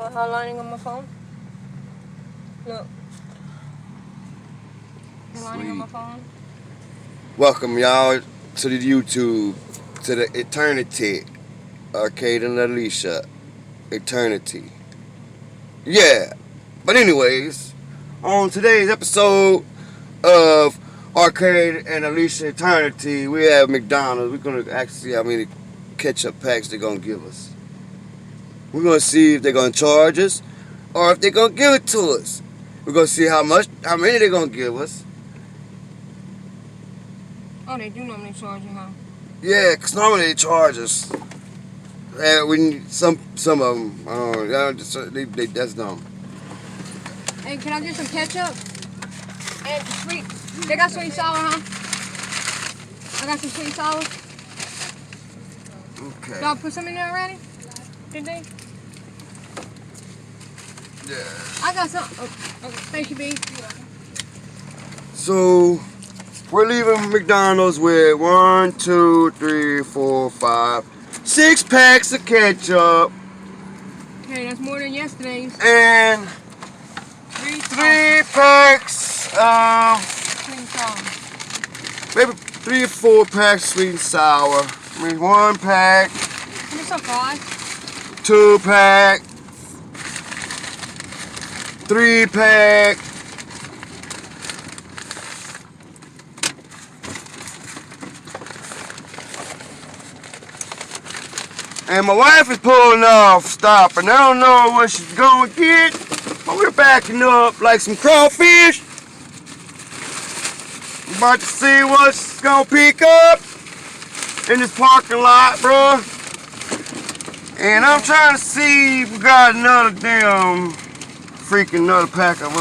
my highlighting on my phone? Look. Highlighting on my phone. Welcome, y'all, to the YouTube, to the eternity. Arcade and Alicia. Eternity. Yeah. But anyways, on today's episode of Arcade and Alicia Eternity, we have McDonald's. We're going to actually see how many ketchup packs they're going to give us. We're going to see if they're going to charge us or if they're going to give it to us. We're going to see how many they're going to give us. Oh, they do normally charge you, huh? Yeah, because normally they charge us. We need some of them. That's dumb. Hey, can I get some ketchup? And sweet. They got sweet and sour, huh? I got some sweet and sour. Okay. Y'all put some in there already? Did they? Yeah. I got some. Oh, thank you, B. So, we're leaving McDonald's with 1, 2, 3, 4, 5, 6 packs of ketchup. Okay, that's more than yesterday's. And 3 packs of Sweet and sour. maybe 3 or 4 packs of sweet and sour. I mean, 1 pack, Give me some fries. 2 pack, 3 pack. And my wife is pulling off, stopping. I don't know what she's going to get, but we're backing up like some crawfish. I'm about to see what she's going to pick up in this parking lot, bro. And I'm trying to see if we got another another pack of,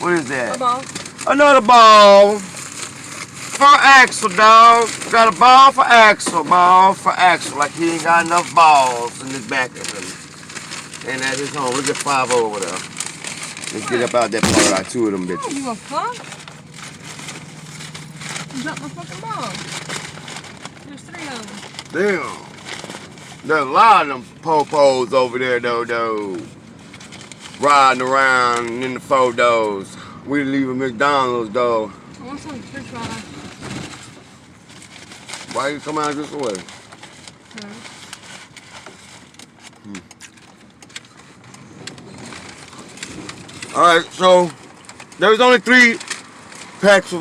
what is that? A ball. Another ball. For Axel, dog. Got a ball for Axel. Like he ain't got enough balls in his back of him. And at his home. Look at 5 over there. Let's get up out that part. Like 2 of them bitches. Oh, you a fuck? You dropped my fucking ball. There's 3 of them. Damn. There's a lot of them popos over there, though. Riding around in the photos. We leaving McDonald's, though. I want some french fries. Why you come out this way? Alright, so there's only 3 packs of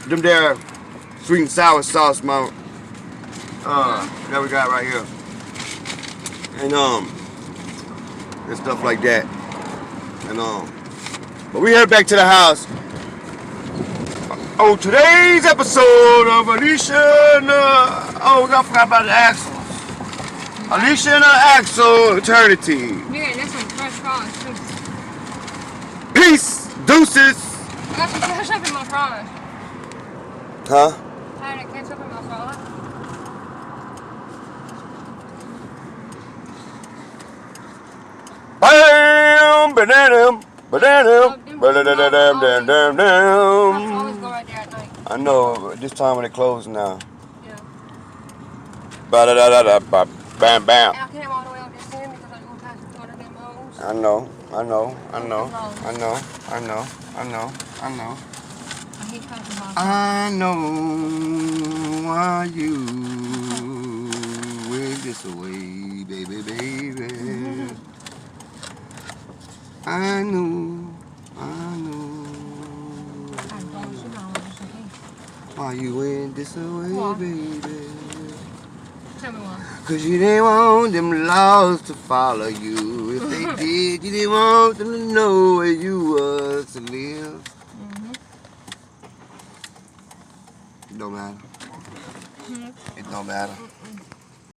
them there sweet and sour sauce that we got right here. And stuff like that. And but we head back to the house. On today's episode of Alicia and we forgot about the Axels. Alicia and Axel Eternity. Yeah, that's some fresh fries too. Peace, deuces. I got some ketchup in my fries. Huh? I had a ketchup in my fries. Bam, banana, banana, Always banana. go right there at night. I know, this time when they close now. Yeah. Bam, bam. And I came all the way up this end because I go past one of them hoes. I know. I hate passing by. I know why you went this way, baby. I know. Why you went this way, baby? Tell me why. 'Cause you didn't want them laws to follow you. If they did, you didn't want them to know where you was to live. It don't matter. It don't matter.